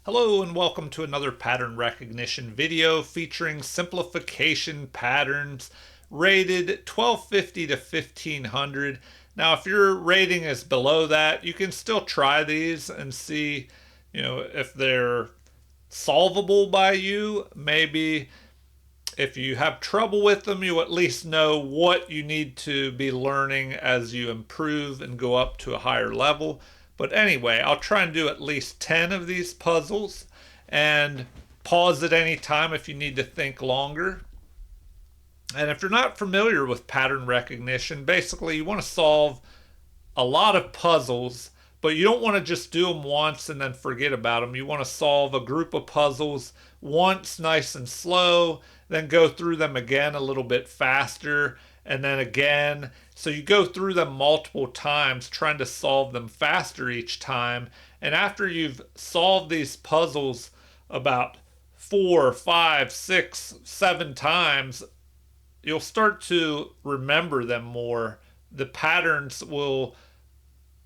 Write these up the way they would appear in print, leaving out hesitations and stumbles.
Hello and welcome to another pattern recognition video featuring simplification patterns rated 1250 to 1500. Now if your rating is below that, you can still try these and see, if they're solvable by you. Maybe if you have trouble with them, you at least know what you need to be learning as you improve and go up to a higher level. But anyway, I'll try and do at least 10 of these puzzles and pause at any time if you need to think longer. And if you're not familiar with pattern recognition, basically you want to solve a lot of puzzles, but you don't want to just do them once and then forget about them. You want to solve a group of puzzles once, nice and slow, then go through them again a little bit faster, and then again. So you go through them multiple times, trying to solve them faster each time. And after you've solved these puzzles about 4, 5, 6, 7 times, you'll start to remember them more. The patterns will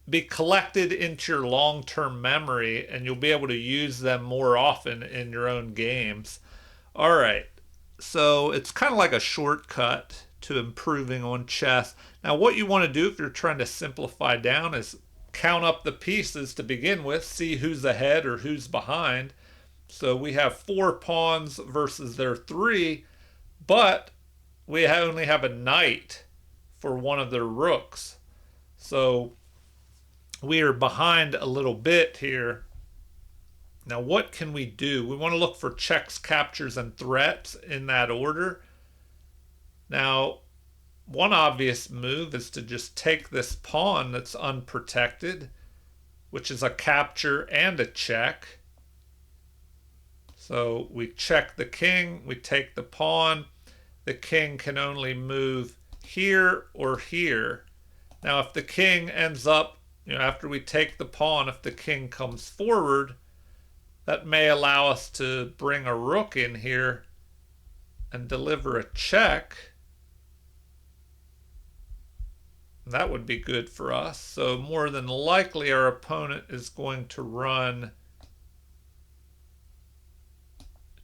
be collected into your long-term memory and you'll be able to use them more often in your own games. All right, so it's kind of like a shortcut to improving on chess. Now what you want to do if you're trying to simplify down is count up the pieces to begin with, see who's ahead or who's behind. So we have 4 pawns versus their 3, but we only have a knight for one of their rooks. So we are behind a little bit here. Now what can we do? We want to look for checks, captures, and threats in that order. Now one obvious move is to just take this pawn that's unprotected, which is a capture and a check. So we check the king, we take the pawn. The king can only move here or here. Now if the king ends up, after we take the pawn, if the king comes forward, that may allow us to bring a rook in here and deliver a check. That would be good for us. So more than likely our opponent is going to run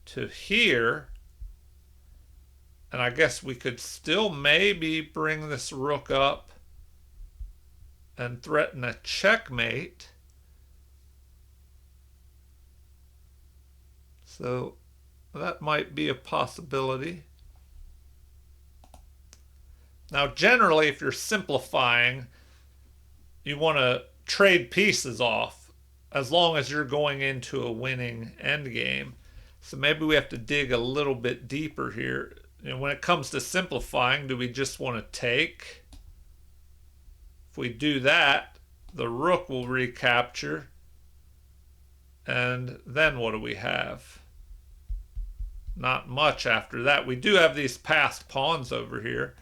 to here. And I guess we could still maybe bring this rook up and threaten a checkmate. So that might be a possibility. Now generally if you're simplifying, you want to trade pieces off as long as you're going into a winning endgame. So maybe we have to dig a little bit deeper here. When it comes to simplifying, do we just want to take? If we do that, the rook will recapture. And then what do we have? Not much after that. We do have these passed pawns over here.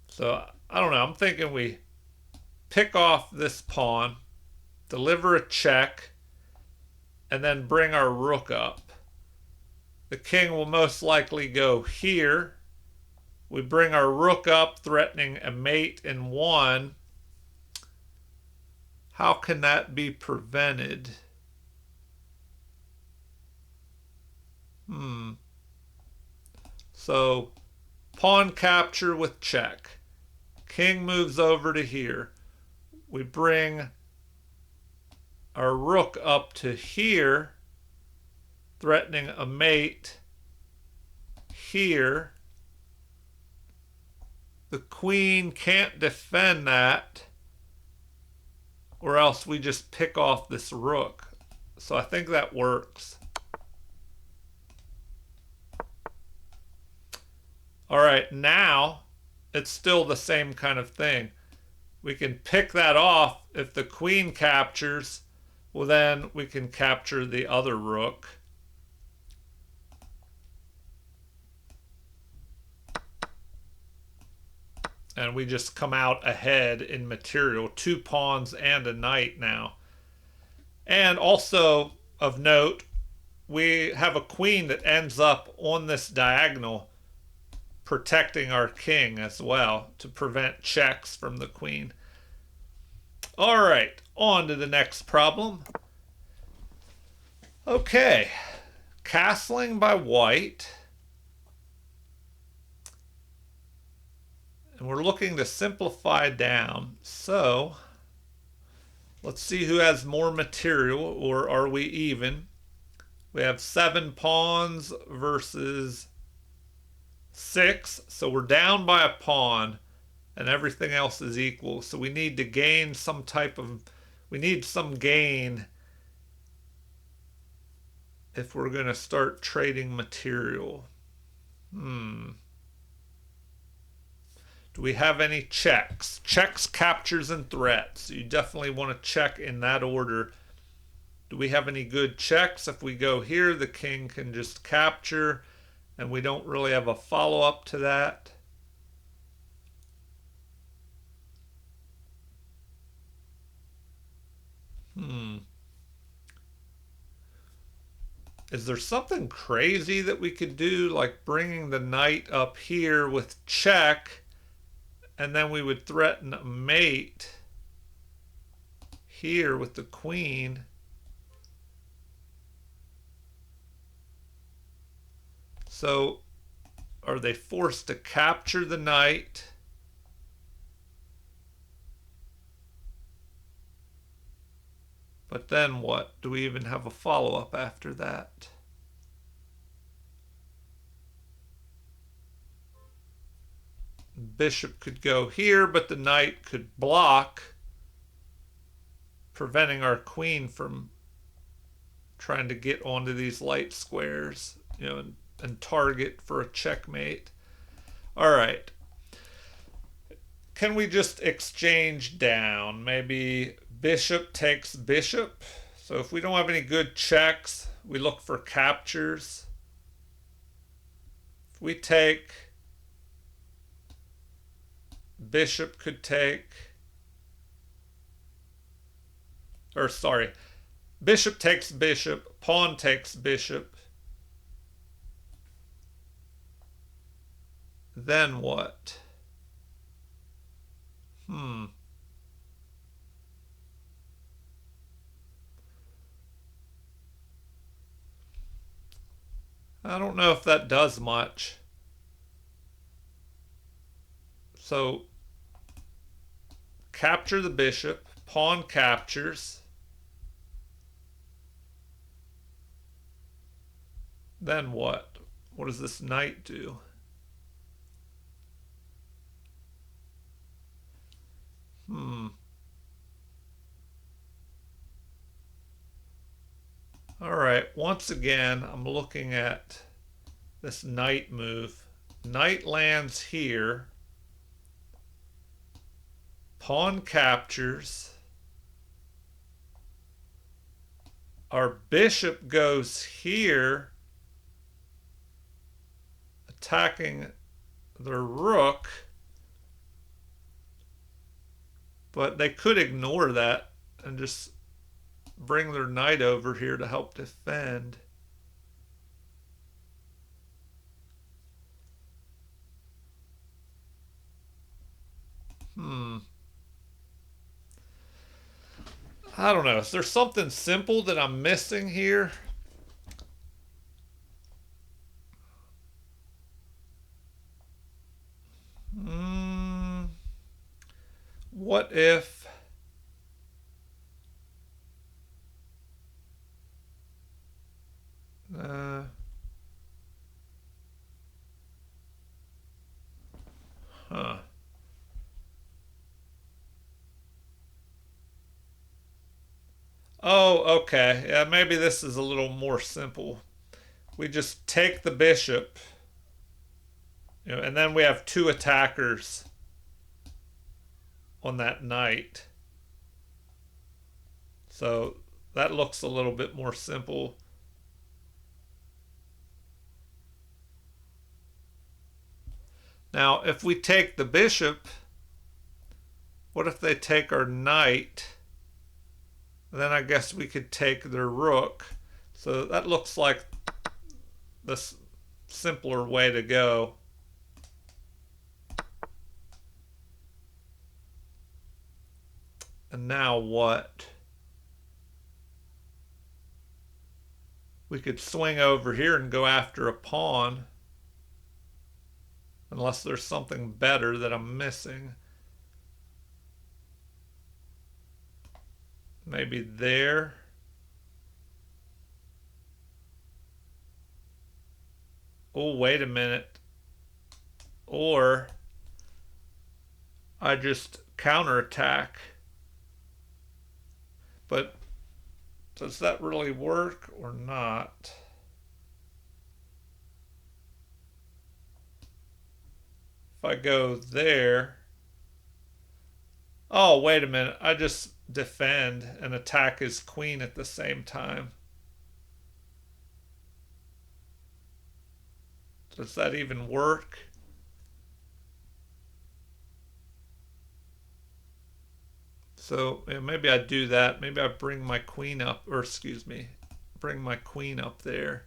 So, I don't know. I'm thinking we pick off this pawn, deliver a check, and then bring our rook up. The king will most likely go here. We bring our rook up, threatening a mate in 1. How can that be prevented? So, pawn capture with check. King moves over to here. We bring our rook up to here, threatening a mate here. The queen can't defend that, or else we just pick off this rook. So I think that works. All right, now it's still the same kind of thing. We can pick that off. If the queen captures, well then we can capture the other rook. And we just come out ahead in material. 2 pawns and a knight now. And also of note, we have a queen that ends up on this diagonal, protecting our king as well to prevent checks from the queen. All right, on to the next problem. Okay, castling by white. And we're looking to simplify down. So let's see who has more material, or are we even? We have 7 pawns versus 6. So we're down by a pawn and everything else is equal. So we need to gain some type of, we need some gain if we're going to start trading material. Do we have any checks? Checks, captures, and threats. You definitely want to check in that order. Do we have any good checks? If we go here, the king can just capture, and we don't really have a follow-up to that. Is there something crazy that we could do, like bringing the knight up here with check, and then we would threaten a mate here with the queen? So are they forced to capture the knight? But then what? Do we even have a follow-up after that? Bishop could go here, but the knight could block, preventing our queen from trying to get onto these light squares, and target for a checkmate. All right. Can we just exchange down? Maybe bishop takes bishop. So if we don't have any good checks, we look for captures. If we take, bishop could take, or sorry, bishop takes bishop, pawn takes bishop. Then what? I don't know if that does much. So capture the bishop, pawn captures. Then what? What does this knight do? All right, once again, I'm looking at this knight move. Knight lands here. Pawn captures. Our bishop goes here, attacking the rook. But they could ignore that and just bring their knight over here to help defend. I don't know. Is there something simple that I'm missing here? What if oh, okay. Yeah, maybe this is a little more simple. We just take the bishop, and then we have 2 attackers on that knight. So that looks a little bit more simple. Now, if we take the bishop, what if they take our knight? Then I guess we could take their rook. So that looks like the simpler way to go. And now what? We could swing over here and go after a pawn. Unless there's something better that I'm missing. Maybe there. Oh, wait a minute. Or I just counterattack. But does that really work or not? If I go there. Oh, wait a minute. I just defend and attack his queen at the same time. Does that even work? So yeah, maybe I do that. Maybe I bring my queen up, or excuse me, bring my queen up there.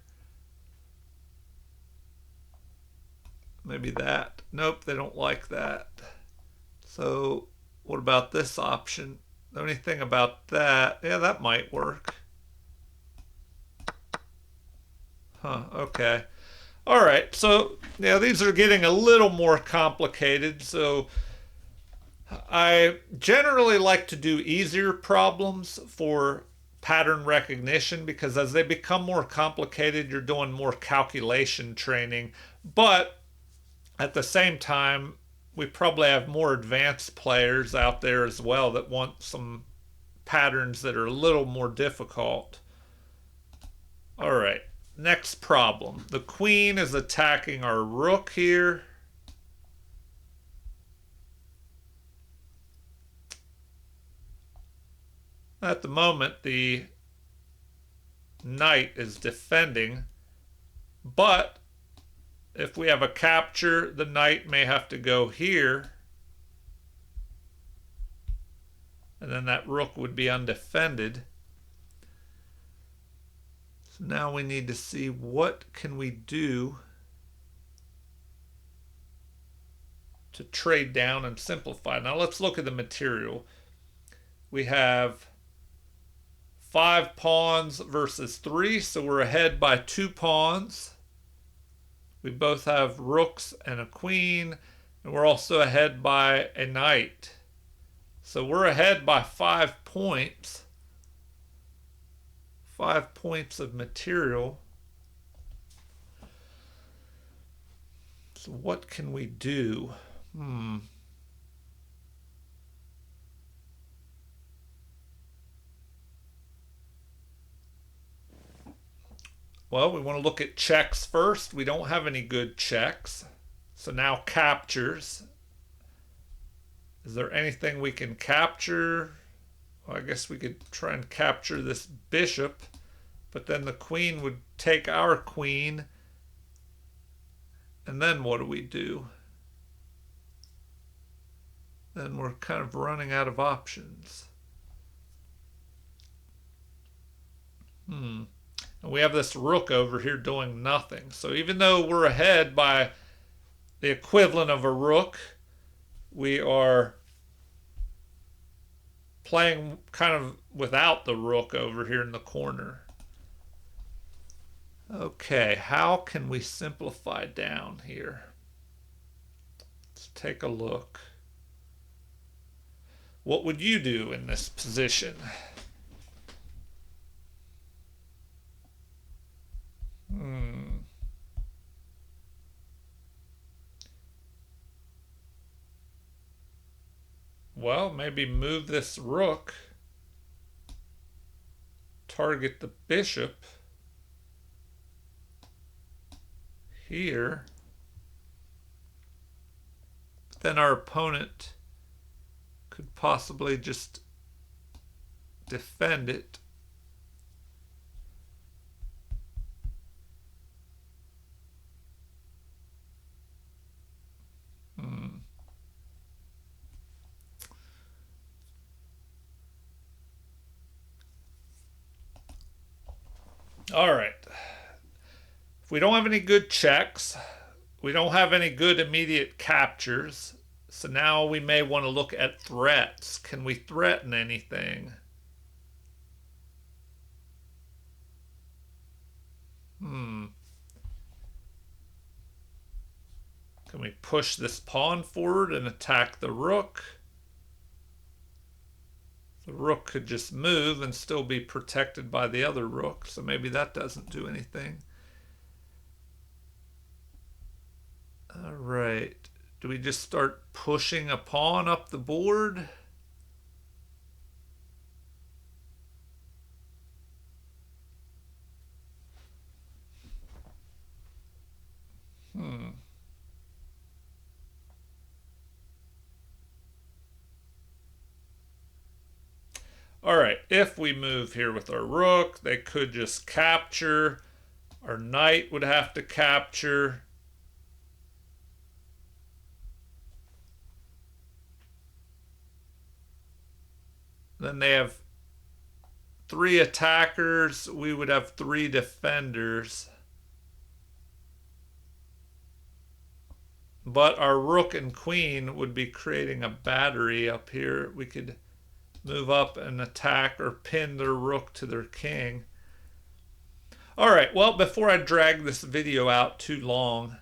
Maybe that. Nope, they don't like that. So what about this option? The only thing about that, yeah, that might work. Huh, okay. All right, so yeah, these are getting a little more complicated. So I generally like to do easier problems for pattern recognition because as they become more complicated, you're doing more calculation training. But at the same time, we probably have more advanced players out there as well that want some patterns that are a little more difficult. All right, next problem. The queen is attacking our rook here. At the moment, the knight is defending, but if we have a capture, the knight may have to go here, and then that rook would be undefended. So now we need to see what can we do to trade down and simplify. Now let's look at the material. We have 5 pawns versus 3, so we're ahead by 2 pawns. We both have rooks and a queen, and we're also ahead by a knight. So we're ahead by 5 points. 5 points of material. So what can we do? Well, we want to look at checks first. We don't have any good checks. So now captures. Is there anything we can capture? Well, I guess we could try and capture this bishop, but then the queen would take our queen. And then what do we do? Then we're kind of running out of options. And we have this rook over here doing nothing. So even though we're ahead by the equivalent of a rook, we are playing kind of without the rook over here in the corner. Okay, how can we simplify down here? Let's take a look. What would you do in this position? Well, maybe move this rook, target the bishop here. Then our opponent could possibly just defend it. All right. If we don't have any good checks, we don't have any good immediate captures. So now we may want to look at threats. Can we threaten anything? Can we push this pawn forward and attack the rook? The rook could just move and still be protected by the other rook, so maybe that doesn't do anything. All right. Do we just start pushing a pawn up the board? All right, if we move here with our rook, they could just capture. Our knight would have to capture. Then they have 3 attackers. We would have 3 defenders. But our rook and queen would be creating a battery up here. We could move up and attack or pin their rook to their king. All right, well, before I drag this video out too long, I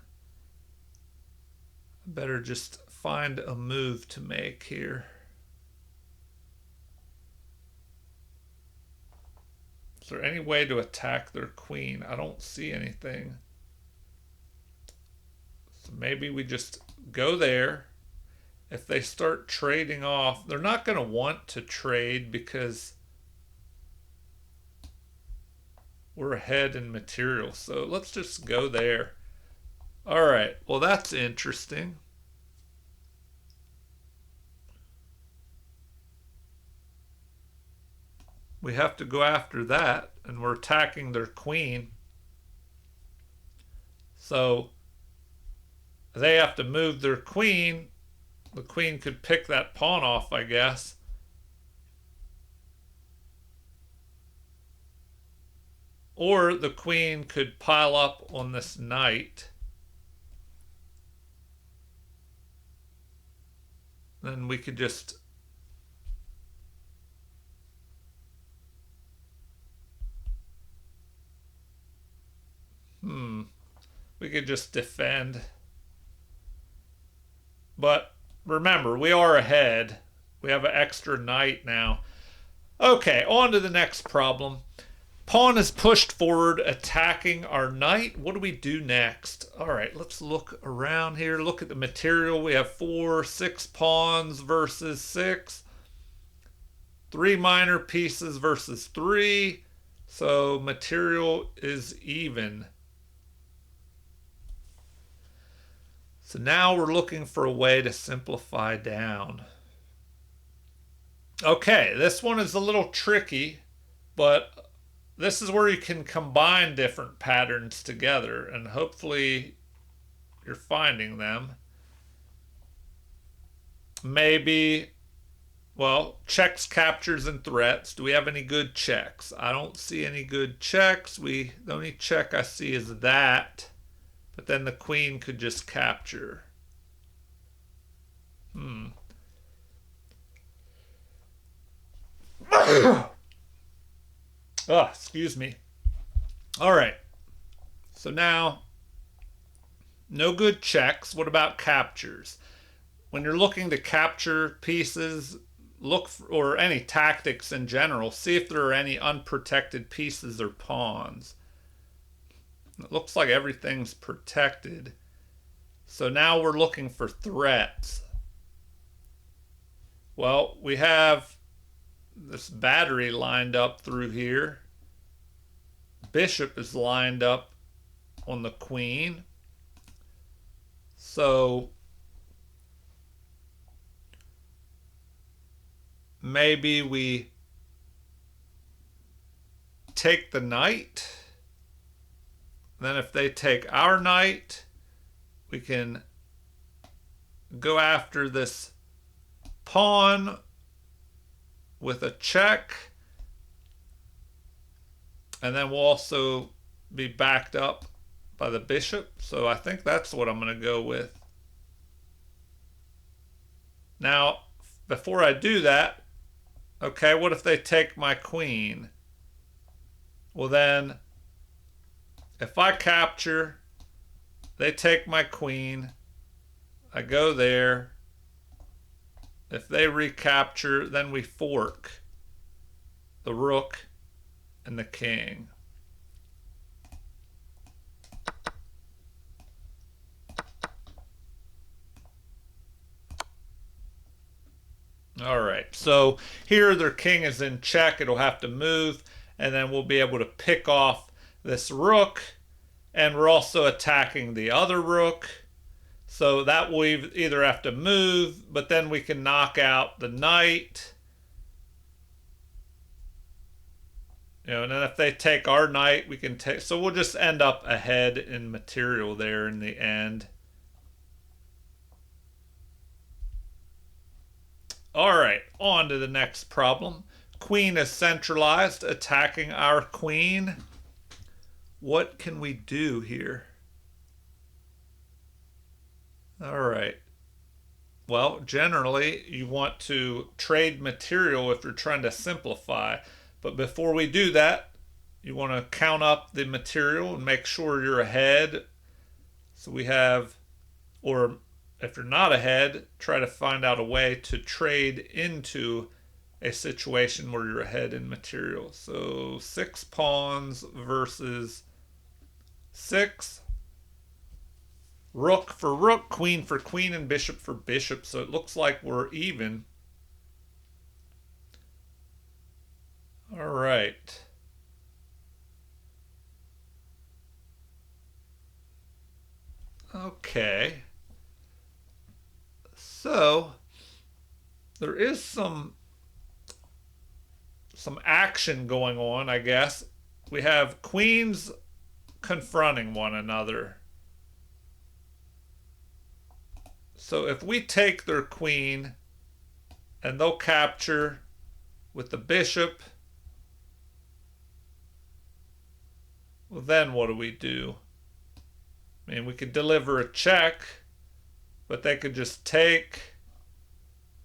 better just find a move to make here. Is there any way to attack their queen? I don't see anything. So maybe we just go there. If they start trading off, they're not going to want to trade because we're ahead in material. So let's just go there. All right, well, that's interesting. We have to go after that, and we're attacking their queen. So they have to move their queen. The queen could pick that pawn off, I guess. Or the queen could pile up on this knight. Then we could just we could just defend. But remember, we are ahead. We have an extra knight now. Okay, on to the next problem. Pawn is pushed forward, attacking our knight. What do we do next? All right, let's look around here. Look at the material. We have 4, 6 pawns versus 6. 3 minor pieces versus 3. So material is even. So now we're looking for a way to simplify down. Okay, this one is a little tricky, but this is where you can combine different patterns together, and hopefully you're finding them. Maybe, well, checks, captures, and threats. Do we have any good checks? I don't see any good checks. The only check I see is that. But then the queen could just capture. Oh, excuse me. All right. So now, no good checks. What about captures? When you're looking to capture pieces, look for, or any tactics in general, see if there are any unprotected pieces or pawns. It looks like everything's protected. So now we're looking for threats. Well, we have this battery lined up through here. Bishop is lined up on the queen. So maybe we take the knight. Then if they take our knight, we can go after this pawn with a check. And then we'll also be backed up by the bishop. So I think that's what I'm going to go with. Now, before I do that, okay, what if they take my queen? Well, then, if I capture, they take my queen, I go there. If they recapture, then we fork the rook and the king. All right, so here their king is in check. It'll have to move, and then we'll be able to pick off this rook, and we're also attacking the other rook. So that will either have to move, but then we can knock out the knight. And then if they take our knight, we can take. So we'll just end up ahead in material there in the end. All right, on to the next problem. Queen is centralized, attacking our queen. What can we do here? All right. Well, generally, you want to trade material if you're trying to simplify. But before we do that, you want to count up the material and make sure you're ahead. So we have, or if you're not ahead, try to find out a way to trade into a situation where you're ahead in material. So 6 pawns versus 6. Rook for rook, queen for queen, and bishop for bishop. So it looks like we're even. All right. Okay. So there is some action going on, I guess. We have queens confronting one another. So if we take their queen and they'll capture with the bishop, well, then what do we do? I mean, we could deliver a check, but they could just take,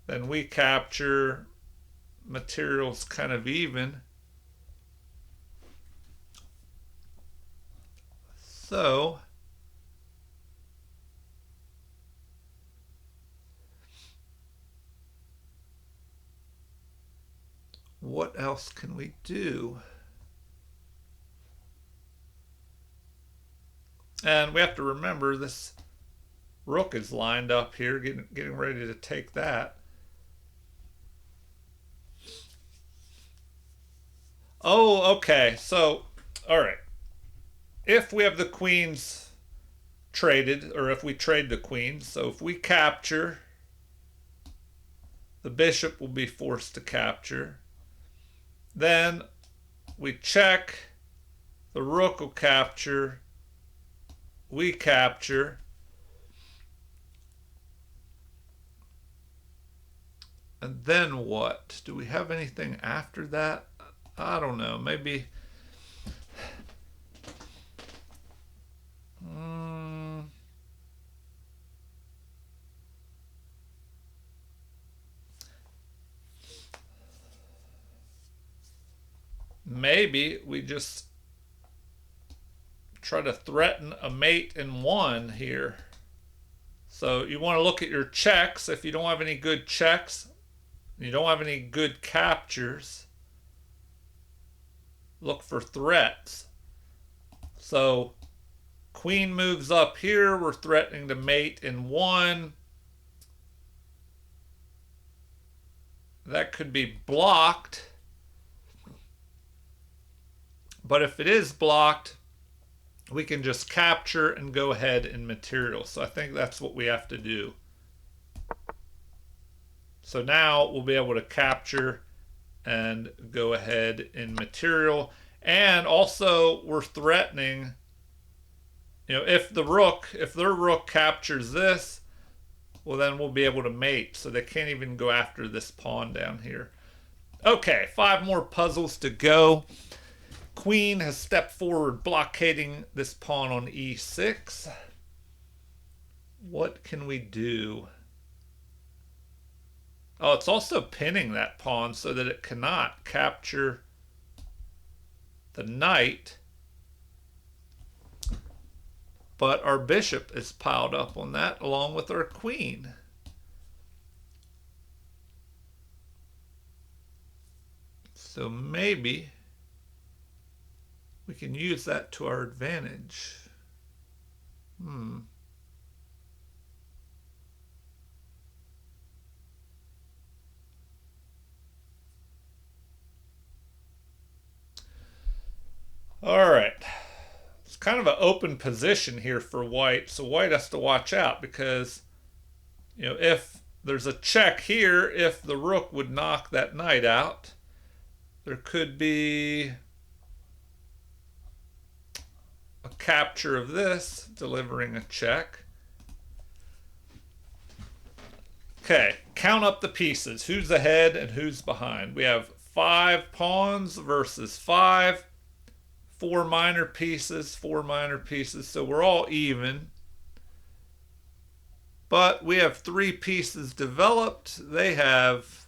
then we capture, material's kind of even. So what else can we do? And we have to remember this rook is lined up here, getting ready to take that. Oh, okay. So, all right. If we have the queens traded, or if we trade the queens, so if we capture, the bishop will be forced to capture. Then we check, the rook will capture, we capture, and then what? Do we have anything after that? I don't know, maybe. Maybe we just try to threaten a mate in one here. So you want to look at your checks. If you don't have any good checks, you don't have any good captures, look for threats. So queen moves up here. We're threatening to mate in one. That could be blocked. But if it is blocked, we can just capture and go ahead in material. So I think that's what we have to do. So now we'll be able to capture and go ahead in material. And also we're threatening, if their rook captures this, well, then we'll be able to mate. So they can't even go after this pawn down here. Okay, 5 more puzzles to go. Queen has stepped forward, blockading this pawn on e6. What can we do? Oh, it's also pinning that pawn so that it cannot capture the knight. but our bishop is piled up on that along with our queen. So maybe we can use that to our advantage. All right. It's kind of an open position here for white, so white has to watch out because, if there's a check here, if the rook would knock that knight out, there could be a capture of this, delivering a check. Okay, count up the pieces. Who's ahead and who's behind? We have 5 pawns versus 5. 4 minor pieces, 4 minor pieces. So we're all even. But we have 3 pieces developed. They have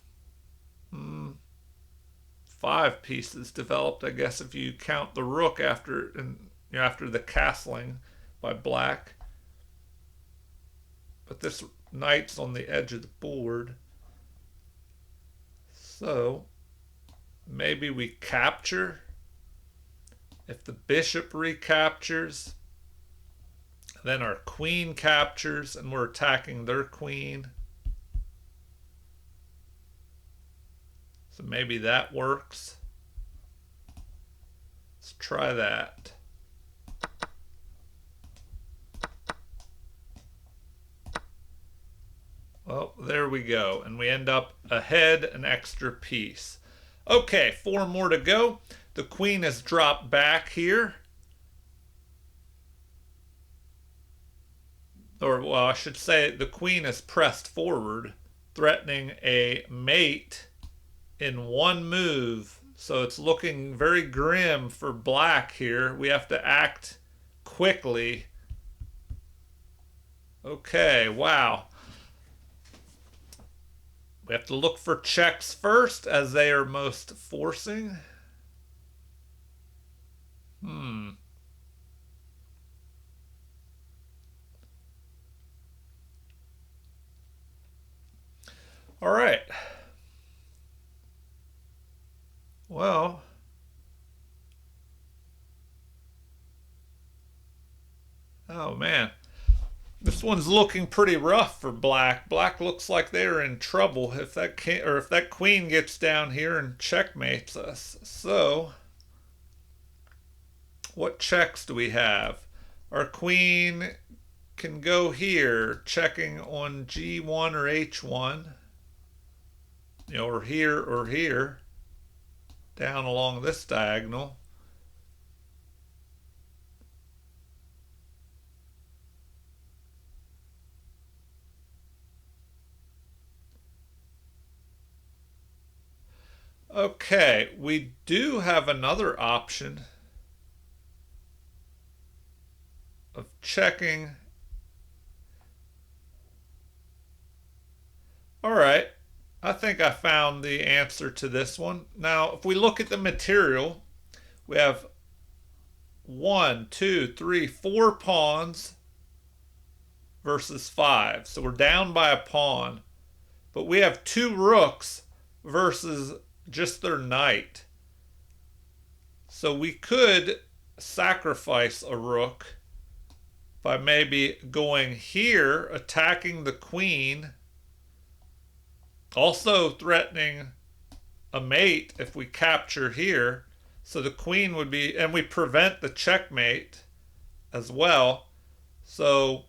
5 pieces developed, I guess, if you count the rook after the castling by black. But this knight's on the edge of the board. So maybe we capture. If the bishop recaptures, then our queen captures and we're attacking their queen. So maybe that works. Let's try that. Well, there we go. And we end up ahead an extra piece. Okay, 4 more to go. The queen has dropped back here. Or, well, I should say the queen is pressed forward, threatening a mate in one move. So it's looking very grim for black here. We have to act quickly. Okay, wow. We have to look for checks first, as they are most forcing. All right. Well, oh man. This one's looking pretty rough for black. Black looks like they're in trouble if that queen gets down here and checkmates us. So, what checks do we have? Our queen can go here, checking on G1 or H1. Or here, down along this diagonal. Okay, we do have another option of checking. All right, I think I found the answer to this one. Now, if we look at the material, we have 1, 2, 3, 4 pawns versus 5. So we're down by a pawn. But we have 2 rooks versus just their knight. So we could sacrifice a rook by maybe going here, attacking the queen, also threatening a mate if we capture here. So the queen would be, and we prevent the checkmate as well. So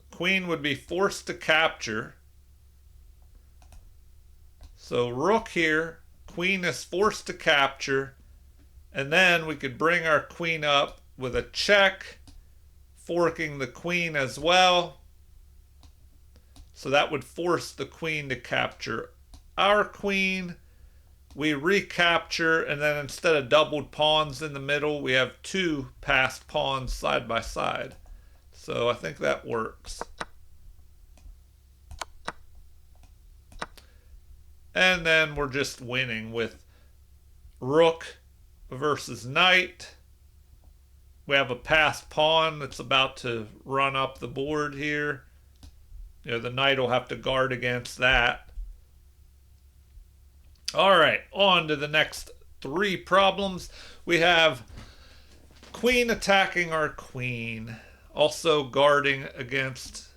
queen would be forced to capture. So rook here, queen is forced to capture, and then we could bring our queen up with a check, forking the queen as well. So that would force the queen to capture our queen. We recapture, and then instead of doubled pawns in the middle, we have 2 passed pawns side by side. So I think that works. And then we're just winning with rook versus knight. We have a passed pawn that's about to run up the board here. The knight will have to guard against that. All right, on to the next three problems. We have queen attacking our queen, also guarding against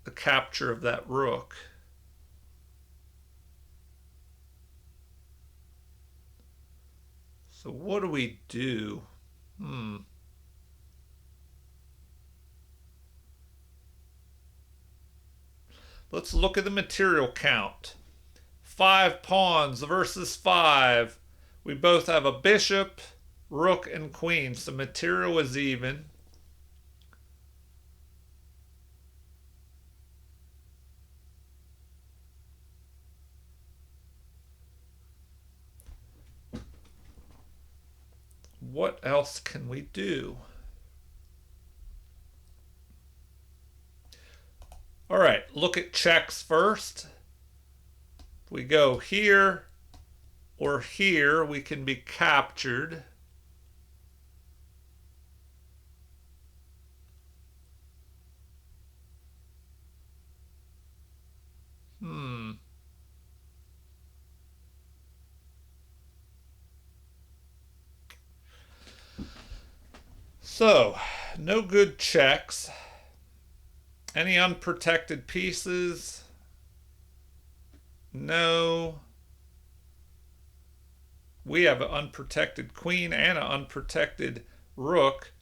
the capture of that rook. So what do we do? Let's look at the material count. 5 pawns versus 5. We both have a bishop, rook, and queen, so material is even. What else can we do? All right, look at checks first. If we go here or here, we can be captured. So, no good checks. Any unprotected pieces? No. We have an unprotected queen and an unprotected rook.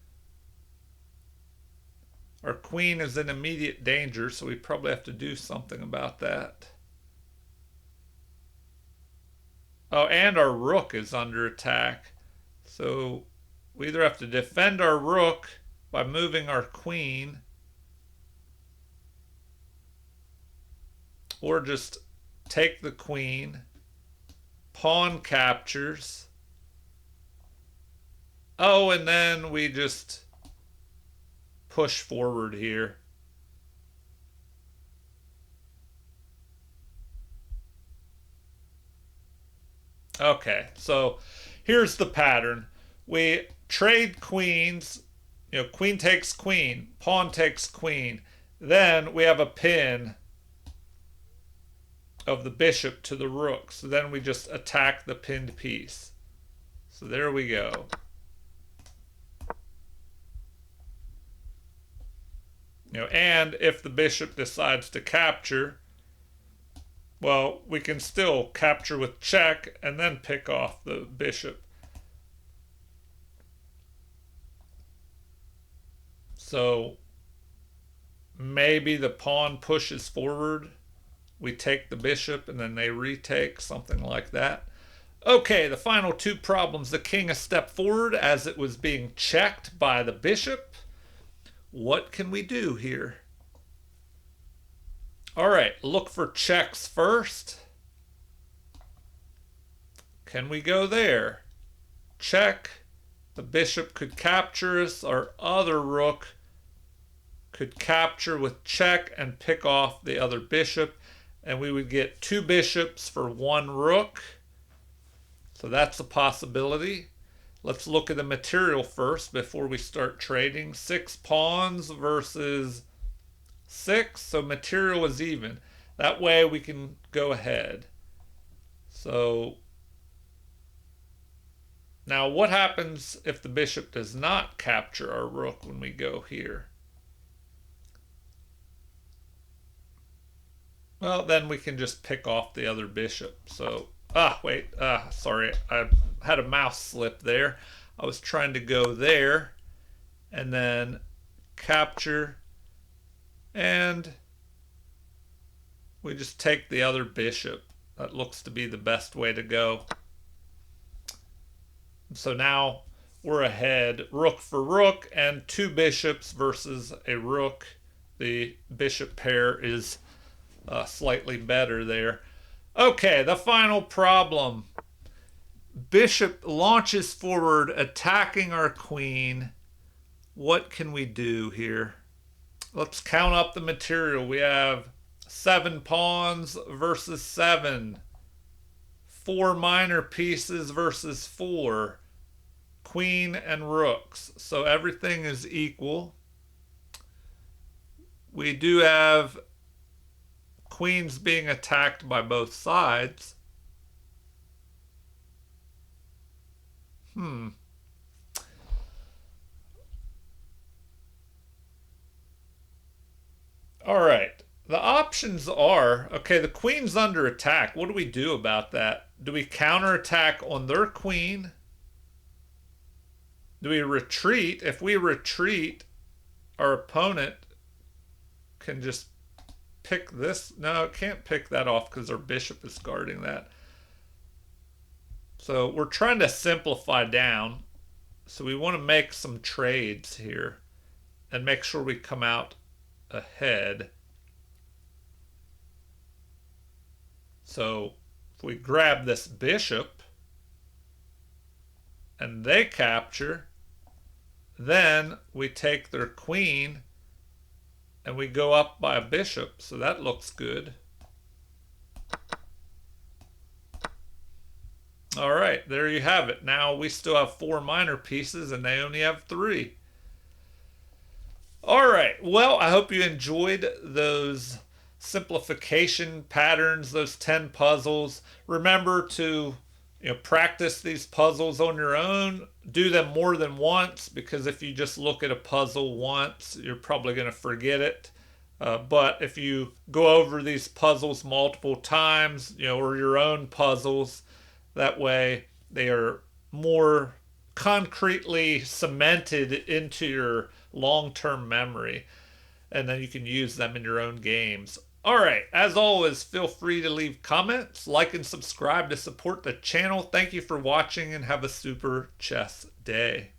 Our queen is in immediate danger, so we probably have to do something about that. Oh, and our rook is under attack. So we either have to defend our rook by moving our queen, or just take the queen. Pawn captures. Oh, and then we just push forward here. Okay, so here's the pattern. We trade queens. Queen takes queen, pawn takes queen. Then we have a pin of the bishop to the rook. So then we just attack the pinned piece. So there we go. And if the bishop decides to capture, well, we can still capture with check and then pick off the bishop. So maybe the pawn pushes forward. We take the bishop and then they retake, something like that. Okay, the final two problems. The king a step forward as it was being checked by the bishop. What can we do here? All right, look for checks first. Can we go there? Check. The bishop could capture us. Our other rook could capture with check and pick off the other bishop. And we would get 2 bishops for 1 rook. So that's a possibility. Let's look at the material first before we start trading. 6 pawns versus 6. So material is even. That way we can go ahead. So now what happens if the bishop does not capture our rook when we go here? Well, then we can just pick off the other bishop. So, sorry, I had a mouse slip there. I was trying to go there and then capture, and we just take the other bishop. That looks to be the best way to go. So now we're ahead, rook for rook, and 2 bishops versus a rook. The bishop pair is slightly better there. Okay, the final problem. Bishop launches forward, attacking our queen. What can we do here? Let's count up the material. We have 7 pawns versus 7. 4 minor pieces versus 4. queen and rooks. So everything is equal. We do have queens being attacked by both sides. All right. The options are, okay, the queen's under attack. What do we do about that? Do we counterattack on their queen? Do we retreat? If we retreat, our opponent can just pick this. No, it can't pick that off because our bishop is guarding that. So we're trying to simplify down. So we want to make some trades here and make sure we come out ahead. So if we grab this bishop and they capture, then we take their queen and we go up by a bishop. So that looks good. All right, there you have it. Now we still have 4 minor pieces and they only have 3. All right, well, I hope you enjoyed those simplification patterns, those 10 puzzles. Remember to practice these puzzles on your own. Do them more than once, because if you just look at a puzzle once, you're probably going to forget it. But if you go over these puzzles multiple times, or your own puzzles, that way they are more concretely cemented into your long-term memory, and then you can use them in your own games. All right, as always, feel free to leave comments, like, and subscribe to support the channel. Thank you for watching, and have a super chess day.